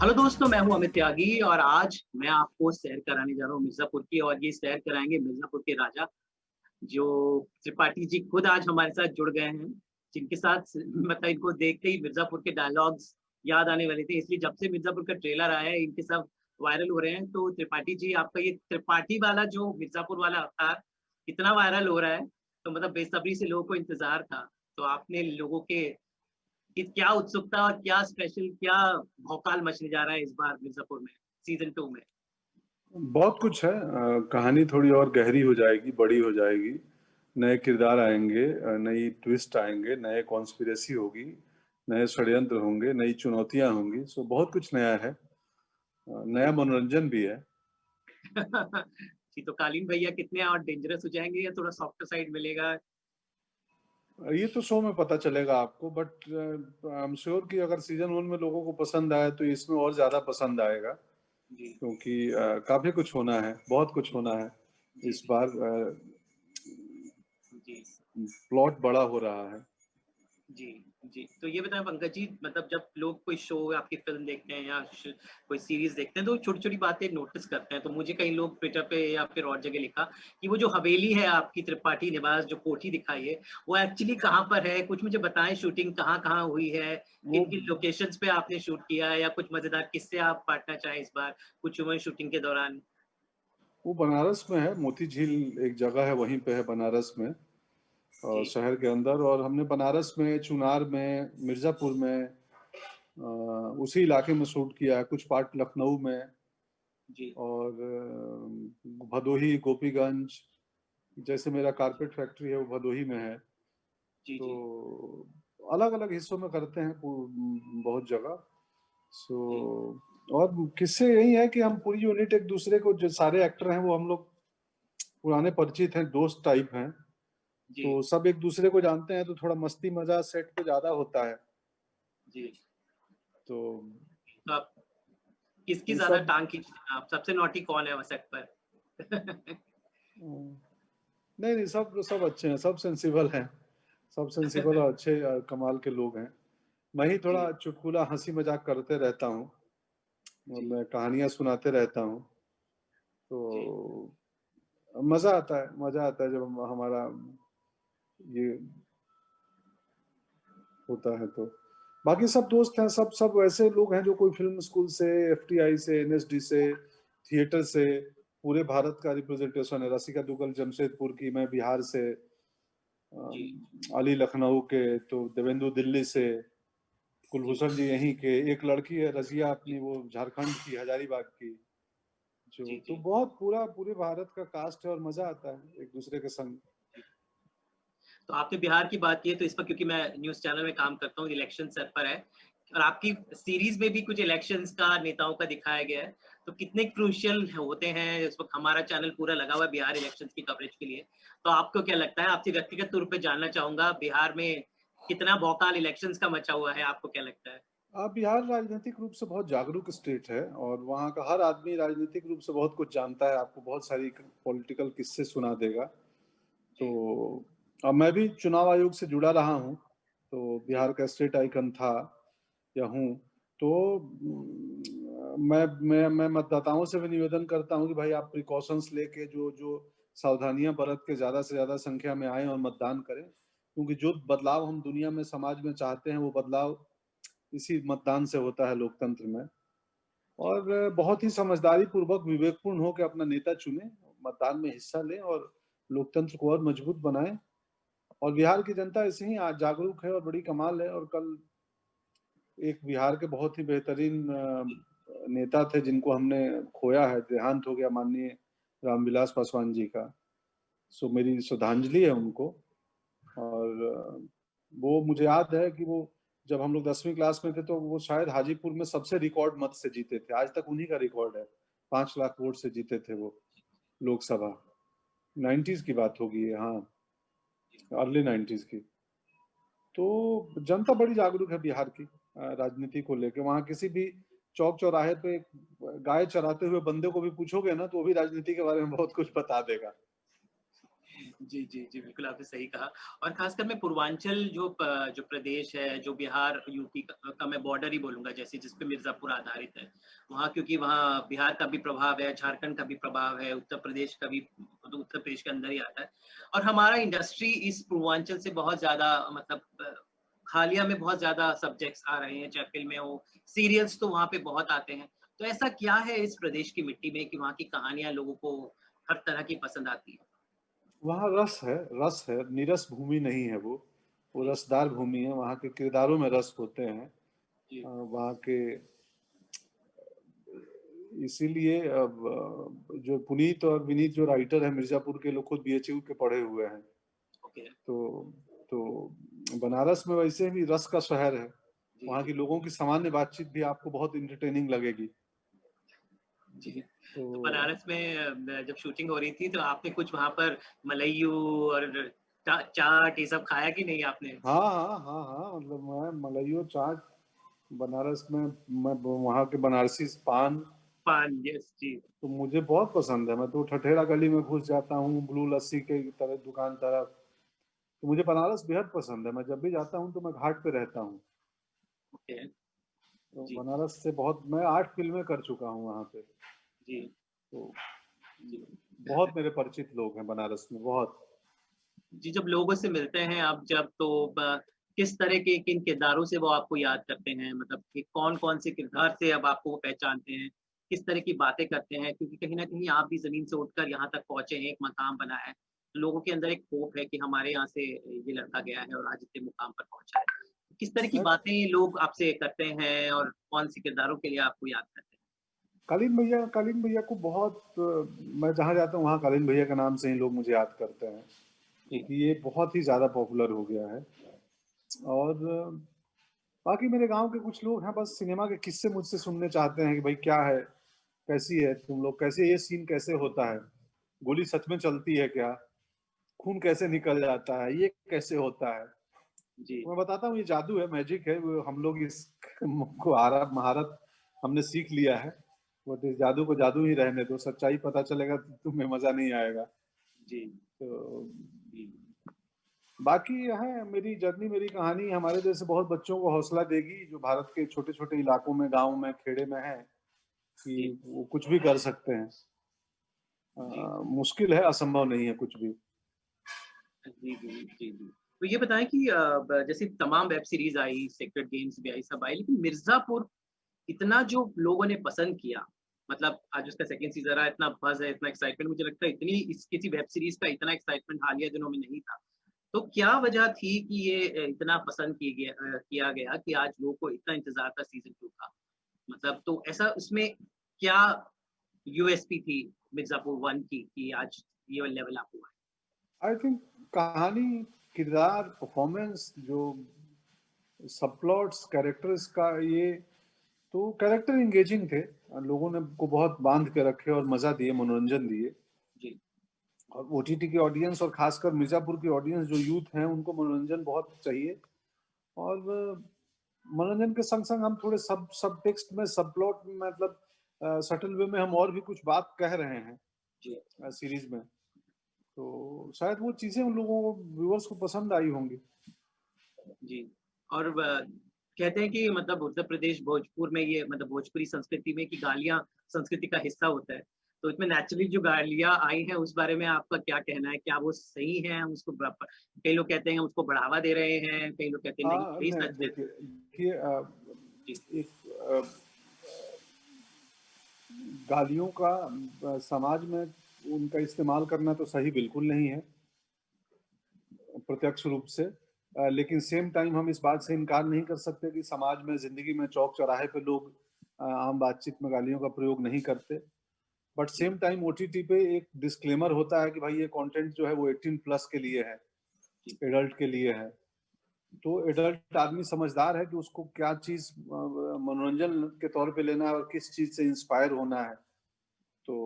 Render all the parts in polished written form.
Hello दोस्तों, मैं हूँ अमित त्यागी और आज मैं आपको सैर कराने जा रहा हूँ मिर्ज़ापुर की। और ये सैर कराएँगे मिर्ज़ापुर के राजा, जो त्रिपाठी जी खुद आज हमारे साथ जुड़ गए हैं, जिनके साथ मतलब इनको देखते ही मिर्ज़ापुर के डायलॉग्स याद आने वाले थे। इसलिए जब से मिर्ज़ापुर का ट्रेलर आया है, इनके सब वायरल हो रहे हैं। तो त्रिपाठी जी, आपका ये त्रिपाठी वाला जो मिर्ज़ापुर वाला अवतार इतना वायरल हो रहा है, तो मतलब बेसब्री से लोगों को इंतज़ार था। तो आपने लोगों के कि क्या उत्सुकता और क्या स्पेशल, क्या भौकाल मचने जा रहा है इस बार मिर्ज़ापुर में, सीज़न 2 में? बहुत कुछ है। कहानी थोड़ी और गहरी हो जाएगी, बड़ी हो जाएगी। नए किरदार आएँगे, नई ट्विस्ट आएँगे, नए कॉन्स्पिरेसी होगी, नए षड्यंत्र होंगे, नई चुनौतियाँ होंगी। सो बहुत कुछ नया है। जी। नया मनोरंजन भी है। जी, तो कालीन भैया कितने और डेंजरस हो जाएँगे या थोड़ा सॉफ्टर साइड मिलेगा? ये तो शो में पता चलेगा आपको, बट आई एम श्योर कि अगर सीज़न 1 में लोगों को पसंद आया तो इसमें और ज़्यादा पसंद आएगा, जी, क्योंकि काफ़ी कुछ होना है, बहुत कुछ होना है। जी, इस बार जी, प्लॉट बड़ा हो रहा है। जी, जी। तो ये बताएँ पंकज जी, मतलब जब लोग कोई शो या आपकी फ़िल्म देखते हैं या कोई सीरीज़ देखते हैं, तो छोटी-छोटी बातें नोटिस करते हैं। तो मुझे कई लोग ट्विटर पे या फिर और जगह लिखा कि वो जो हवेली है आपकी त्रिपाठी निवास, जो कोठी दिखाई है, वो एक्चुअली कहाँ पर है? कुछ मुझे बताएँ, शूटिंग कहाँ-कहाँ हुई है? वो किन-किन लोकेशंस पे आपने शूट किया है, या कुछ मज़ेदार किस्से आप बाँटना चाहें इस बार, कुछ हुए शूटिंग के दौरान? वो बनारस में है, मोती झील एक जगह है, वहीं पे है बनारस में। जी, शहर के अंदर, और हमने बनारस में, चुनार में, मिर्ज़ापुर में, उसी इलाके में शूट किया है, कुछ पार्ट लखनऊ में, जी, और भदोही, गोपीगंज। जैसे मेरा कारपेट फैक्ट्री है, वो भदोही में है। जी, तो जी, अलग-अलग हिस्सों में करते हैं बहुत जगह। सो जी, और किस्से यही है कि हम पूरी यूनिट एक दूसरे को, जो सारे एक्टर हैं वो हम लोग पुराने परिचित हैं, दोस्त टाइप हैं। जी, तो सब एक दूसरे को जानते हैं, तो थोड़ा मस्ती मज़ाक सेट पे ज़्यादा होता है। जी। तो तो आप किसकी ये ज़्यादा सब टाँग खींचते हैं आप? सबसे नॉटी कौन है वो सेट पर? नहीं, नहीं, सब सब अच्छे हैं, सब सेंसिबल हैं। सब सेंसिबल और अच्छे कमाल के लोग हैं। मैं ही थोड़ा जी, चुटकुला हँसी-मज़ाक करते रहता हूँ, और जी, मैं कहानियाँ सुनाते रहता हूँ। जी, तो मज़ा आता है जब हमारा ये होता है तो। बाकी सब दोस्त हैं, सब सब वैसे लोग हैं जो कोई फ़िल्म स्कूल से, एफटीआई से, एनएसडी से, थिएटर से, पूरे भारत का रिप्रेजेंटेशन है। रसिका दुग्गल जमशेदपुर की, मैं बिहार से, जी, अली लखनऊ के, तो देवेंदु दिल्ली से, जी, कुलभूषण जी यहीं के। एक लड़की है रज़िया जी, अपनी, वो झारखंड की, हजारीबाग की। जो जी, तो जी, बहुत पूरे भारत का कास्ट है, और मज़ा आता है एक दूसरे के संग। जी। तो आपने बिहार की बात की है, तो इस पर क्योंकि मैं न्यूज़ चैनल में काम करता हूँ, इलेक्शन सर पर है और आपकी सीरीज़ में भी कुछ इलेक्शंस का, नेताओं का दिखाया गया है। तो कितने क्रूशियल होते हैं, इस वक़्त हमारा चैनल पूरा लगा हुआ है बिहार इलेक्शंस की कवरेज के लिए। तो आपको क्या लगता है? आपसे व्यक्तिगत तौर पे जानना चाहूँगा, बिहार में कितना भौकाल इलेक्शंस का मचा हुआ है, आपको क्या लगता है? बिहार राजनीतिक रूप से बहुत जागरूक स्टेट है, और वहाँ का हर आदमी राजनीतिक रूप से बहुत कुछ जानता है, आपको बहुत सारी पॉलिटिकल किस्से सुना देगा। तो जी, अब मैं भी चुनाव आयोग से जुड़ा रहा हूँ, तो जी, बिहार का स्टेट आइकन था या हूँ। तो मैं मतदाताओं से भी निवेदन करता हूँ कि भाई आप प्रिकॉशंस लेके, जो जो सावधानियां बरत के ज़्यादा से ज़्यादा संख्या में आएँ और मतदान करें, क्योंकि जो बदलाव हम दुनिया में, समाज में चाहते हैं, वो बदलाव इसी मतदान से होता है, लोकतंत्र में। जी, और बहुत ही समझदारी पूर्वक, विवेकपूर्ण हो के अपना नेता चुनें, मतदान में हिस्सा लें, और लोकतंत्र को और मजबूत बनाएं। और बिहार की जनता ऐसे ही आज जागरूक है, और बड़ी कमाल है। और कल एक बिहार के बहुत ही बेहतरीन जी, नेता थे, जिनको हमने खोया है, देहांत हो गया, माननीय रामविलास पासवान जी का। सो मेरी श्रद्धांजलि है उनको। और वो मुझे याद है कि वो, जब हम लोग 10वीं क्लास में थे, तो वो शायद हाजीपुर में सबसे रिकॉर्ड मत से जीते थे। आज तक उन्हीं का रिकॉर्ड है, 5 लाख वोट से जीते थे वो लोकसभा। 90s की बात होगी ये, हाँ, जी, अर्ली 90s की। तो जनता बड़ी जागरूक है बिहार की, राजनीति को लेके। वहाँ किसी भी चौक चौराहे पे एक गाय चराते हुए बंदे को भी पूछोगे ना, तो वो भी राजनीति के बारे में बहुत कुछ बता देगा। जी, जी, जी, बिल्कुल आपने सही कहा और ख़ासकर मैं पूर्वांचल जो प्रदेश है, जो बिहार, यूपी का मैं बॉर्डर ही बोलूँगा जैसे जिस पे मिर्ज़ापुर आधारित है। वहाँ क्योंकि वहाँ बिहार का भी प्रभाव है, झारखंड का भी प्रभाव है, उत्तर प्रदेश का भी तो उत्तर प्रदेश के अंदर ही आता है और हमारा इंडस्ट्री इस पूर्वांचल से बहुत ज़्यादा मतलब हालिया में बहुत ज़्यादा सब्जेक्ट्स आ रहे हैं, चाहे फ़िल्में हो, सीरियल्स तो वहाँ पे बहुत आते हैं। तो ऐसा क्या है इस प्रदेश की मिट्टी में कि वहाँ की कहानियाँ लोगों को हर तरह की पसंद आती हैं? वहाँ रस है, नीरस भूमि नहीं है वो जी, रसदार भूमि है, वहाँ के किरदारों में रस होते हैं। जी। वहाँ के इसीलिए अब जो पुनीत और विनीत जो राइटर हैं मिर्ज़ापुर के, लोग खुद बीएचयू के पढ़े हुए हैं। ओके। तो तो बनारस में वैसे भी रस का शहर है। जी, वहाँ जी। के लोगों की सामान्य बातचीत भी आपको बहुत एंटरटेनिंग लगेगी। जी, तो तो बनारस में जब शूटिंग हो रही थी तो आपने कुछ वहाँ पर मलाइयो और चाट ये सब खाया कि नहीं आपने? हाँ, हाँ, हाँ, हाँ, मतलब मैं मलाइयो चाट बनारस में, मैं वहाँ के बनारसी पान पान यस जी। तो मुझे बहुत पसंद है। मैं तो ठठेरा गली में घुस जाता हूँ, ब्लू लस्सी के तरफ दुकान तरफ। तो मुझे बनारस बेहद पसंद है। मैं जब भी जाता हूँ तो मैं घाट पे रहता हूँ। ओके, तो जी, बनारस से बहुत, मैं 8 फ़िल्में कर चुका हूँ वहाँ पे। जी, तो जी। बहुत मेरे परिचित लोग हैं बनारस में, बहुत। जी, जब लोगों से मिलते हैं आप जब तो किस तरह के किन किरदारों से वो आपको याद करते हैं? मतलब कि कौन-कौन से किरदार से अब आपको वो पहचानते हैं? किस तरह की बातें करते हैं? क्योंकि कहीं न कहीं आप भी ज़मीन से उठकर यहाँ तक पहुँचे हैं, एक मकाम बना है। लोगों के अंदर एक होप है कि हमारे यहाँ से ये लड़का गया है और आज इतने मुकाम पर पहुँचा है। किस तरह की मैं बातें लोग आपसे करते हैं और कौन-सी किरदारों के लिए आपको याद करते हैं? कालीन भैया को बहुत मैं जहाँ जाता हूँ वहाँ कालीन भैया के नाम से ही लोग मुझे याद करते हैं, जी, क्योंकि ये बहुत ही ज़्यादा पॉपुलर हो गया है। और बाकी मेरे गाँव के कुछ लोग हैं, बस सिनेमा के किस्से मुझसे सुनने चाहते हैं कि भाई क्या है? कैसी है तुम लोग? कैसे ये सीन कैसे होता है? गोली सच में चलती है क्या? खून कैसे निकल जाता है? ये कैसे होता है? जी, तो मैं बताता हूँ, ये जादू है, मैजिक है। वो हम लोग इस को आरा महारत हमने सीख लिया है। बट इस जादू को जादू ही रहने दो, सच्चाई पता चलेगा तो तुम्हें मज़ा नहीं आएगा। जी, तो जी, बाकी है मेरी जर्नी, मेरी कहानी हमारे जैसे बहुत बच्चों को हौसला देगी, जो भारत के छोटे-छोटे इलाकों में, गाँव में, खेड़े में हैं, जी, कि वो कुछ भी कर सकते हैं। जी। मुश्किल है, असंभव नहीं है कुछ भी। जी, जी, जी, जी। तो ये बताएँ कि ब जैसे तमाम वेब सीरीज़ आई, सेक्रेड गेम्स भी आई, सब आई, लेकिन मिर्ज़ापुर इतना जो लोगों ने पसंद किया, मतलब आज उसका सेकंड सीज़न आया, इतना बज़ है, इतना एक्साइटमेंट मुझे लगता है इतनी इस किसी वेब सीरीज़ का इतना एक्साइटमेंट हालिया दिनों में नहीं था। तो क्या वजह थी कि ये इतना पसंद किया गया कि आज लोगों को इतना इंतज़ार था सीज़न 2 का? मतलब तो ऐसा उसमें क्या यूएसपी थी मिर्ज़ापुर 1 की कि आज ये लेवल अप हुआ है? आई थिंक कहानी, किरदार, परफॉर्मेंस, जो सबप्लॉट्स, कैरेक्टर्स का ये, तो कैरेक्टर एंगेजिंग थे। लोगों ने को बहुत बांध के रखे और मज़ा दिए, मनोरंजन दिए। जी, और ओटीटी की ऑडियंस और खासकर मिर्ज़ापुर की ऑडियंस जो यूथ हैं, उनको मनोरंजन बहुत चाहिए। और मनोरंजन के संग-संग हम थोड़े सब सब टेक्स्ट में, सबप्लॉट में, मतलब सटल वे में हम और भी कुछ बात कह रहे हैं जी, सीरीज़ में। तो शायद वो चीज़ें उन लोगों को, व्यूअर्स को पसंद आई होंगी। जी। और कहते हैं कि मतलब उत्तर प्रदेश भोजपुर में ये मतलब भोजपुरी संस्कृति में कि गालियाँ संस्कृति का हिस्सा होता है। तो इसमें नेचुरली जो गालियाँ आई हैं उस बारे में आपका क्या कहना है? क्या वो सही है? हम उसको कई लोग कहते हैं हम उसको बढ़ावा दे रहे हैं, कई लोग कहते हैं नहीं यही नहीं, सच है। देखिए देखिए जी, एक गालियों का समाज में उनका इस्तेमाल करना तो सही बिल्कुल नहीं है, प्रत्यक्ष रूप से। लेकिन सेम टाइम हम इस बात से इनकार नहीं कर सकते कि समाज में, ज़िंदगी में, चौक-चौराहे पे लोग आम बातचीत में गालियों का प्रयोग नहीं करते। But ji, same time OTT पे एक डिस्क्लेमर होता है कि भाई ये कंटेंट जो है वो 18 प्लस के लिए है, जी, एडल्ट के लिए है। तो एडल्ट आदमी समझदार है कि उसको क्या चीज़ मनोरंजन के तौर पे लेना है और किस चीज़ से इंस्पायर होना है। तो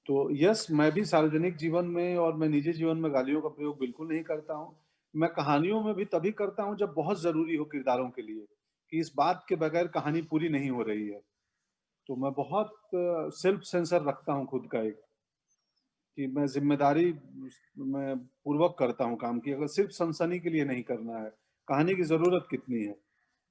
तो यस, मैं भी सार्वजनिक जीवन में और मैं निजी जीवन में गालियों का प्रयोग बिल्कुल नहीं करता हूँ। मैं कहानियों में भी तभी करता हूँ जब बहुत ज़रूरी हो किरदारों के लिए, कि इस बात के बगैर कहानी पूरी नहीं हो रही है। तो मैं बहुत सेल्फ सेंसर रखता हूँ खुद का एक। कि मैं ज़िम्मेदारी मैं पूर्वक करता हूँ काम की, अगर सिर्फ़ सनसनी के लिए नहीं करना है, कहानी की ज़रूरत कितनी है?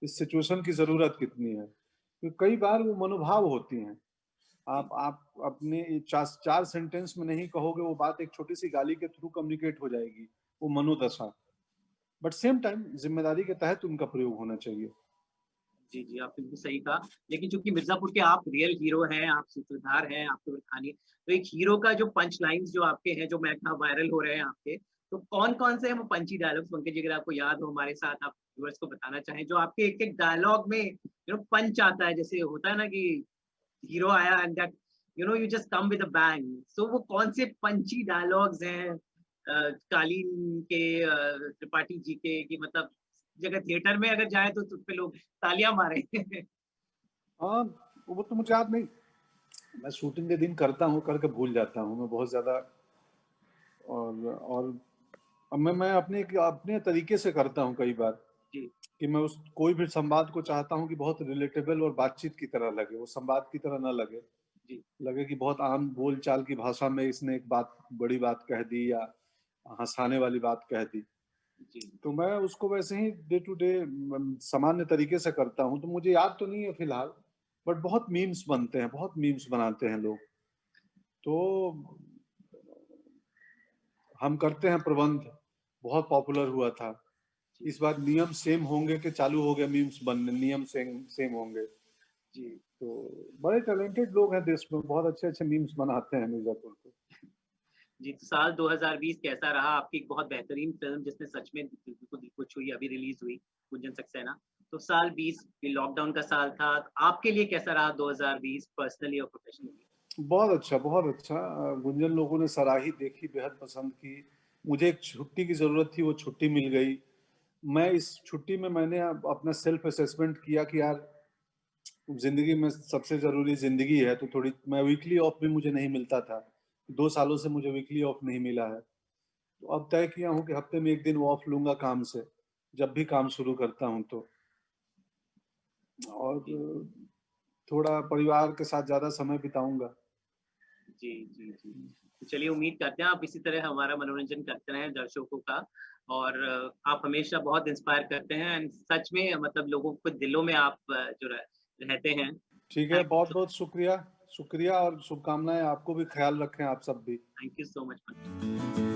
इस सिचुएशन की ज़रूरत कितनी है? तो कई बार वो मनोभाव होती हैं। जी, आप अपने 4 सेंटेंस में नहीं कहोगे, वो बात एक छोटी-सी गाली के थ्रू कम्युनिकेट हो जाएगी, वो मनोदशा। बट सेम टाइम ज़िम्मेदारी के तहत उनका प्रयोग होना चाहिए। जी, जी, आपने बिल्कुल सही कहा। लेकिन चूँकि मिर्ज़ापुर के आप रियल हीरो हैं, आप सूत्रधार हैं, आपकी कहानी तो एक हीरो का जो पंच लाइन्स जो आपके हैं, जो मैं कहा वायरल हो रहे हैं आपके, तो कौन-कौन से हैं वो पंची डायलॉग्स पंकज जी अगर आपको याद हो हमारे साथ आप व्यूअर्स को बताना चाहें, जो आपके एक-एक डायलॉग में पंच आता है, जैसे होता है ना कि हीरो आया and that you just come with a bang. So वो कौन से पंची डायलॉग्स हैं कालीन के त्रिपाठी जी के कि मतलब अगर थिएटर में अगर जाए तो उस पे लोग तालियां मारे। हाँ, वो तो मुझे याद नहीं, मैं शूटिंग के दिन करता हूँ, करके भूल जाता हूँ मैं बहुत ज़्यादा। और अब मैं अपने तरीके से करता हूँ कई बार, जी, कि मैं उस कोई भी संवाद को चाहता हूँ कि बहुत रिलेटेबल और बातचीत की तरह लगे, वो संवाद की तरह ना लगे। जी, लगे कि बहुत आम बोल-चाल की भाषा में इसने एक बात बड़ी बात कह दी या हँसाने वाली बात कह दी। जी, तो जी। मैं उसको वैसे ही डे टू डे सामान्य तरीके से करता हूँ, तो मुझे याद तो नहीं है फिलहाल, बट बहुत मीम्स बनते हैं, बहुत मीम्स बनाते हैं लोग। तो हम करते हैं प्रबंध, बहुत पॉपुलर हुआ था। जी, इस बार नियम सेम होंगे कि चालू हो गया मीम्स बनने, नियम सेम सेम होंगे। जी, तो बड़े टैलेंटेड लोग हैं देश में, बहुत अच्छे-अच्छे मीम्स बनाते हैं मिर्ज़ापुर के। जी, तो साल 2020 कैसा रहा? आपकी एक बहुत बेहतरीन फ़िल्म जिसने सच में दिल को दिल को छुई अभी रिलीज़ हुई, गुंजन सक्सेना। तो साल 20 ये लॉकडाउन का साल था, आपके लिए कैसा रहा 2020 पर्सनली और प्रोफ़ेशनली? बहुत अच्छा, बहुत अच्छा। गुंजन लोगों ने सराही, देखी, बेहद पसंद की। मुझे एक छुट्टी की ज़रूरत थी, वो छुट्टी मिल गई। मैं इस छुट्टी में मैंने अपना सेल्फ असेसमेंट किया कि यार ज़िंदगी में सबसे ज़रूरी ज़िंदगी है, तो थोड़ी मैं वीकली ऑफ भी मुझे नहीं मिलता था। 2 सालों से मुझे वीकली ऑफ नहीं मिला है। तो अब तय किया हूँ कि हफ्ते में 1 दिन ऑफ लूँगा काम से, जब भी काम शुरू करता हूँ तो। और जी, थोड़ा परिवार के साथ ज़्यादा समय बिताऊँगा। जी, जी, जी। तो चलिए उम्मीद करते हैं आप इसी तरह हमारा मनोरंजन करते रहें दर्शकों का और आप हमेशा बहुत इंस्पायर करते हैं एंड सच में मतलब लोगों के दिलों में आप जो रहते हैं। ठीक है, थैंक यू सो बहुत-बहुत शुक्रिया। शुक्रिया और शुभकामनाएँ, आपको भी ख़्याल रखें आप सब भी। Thank you so much.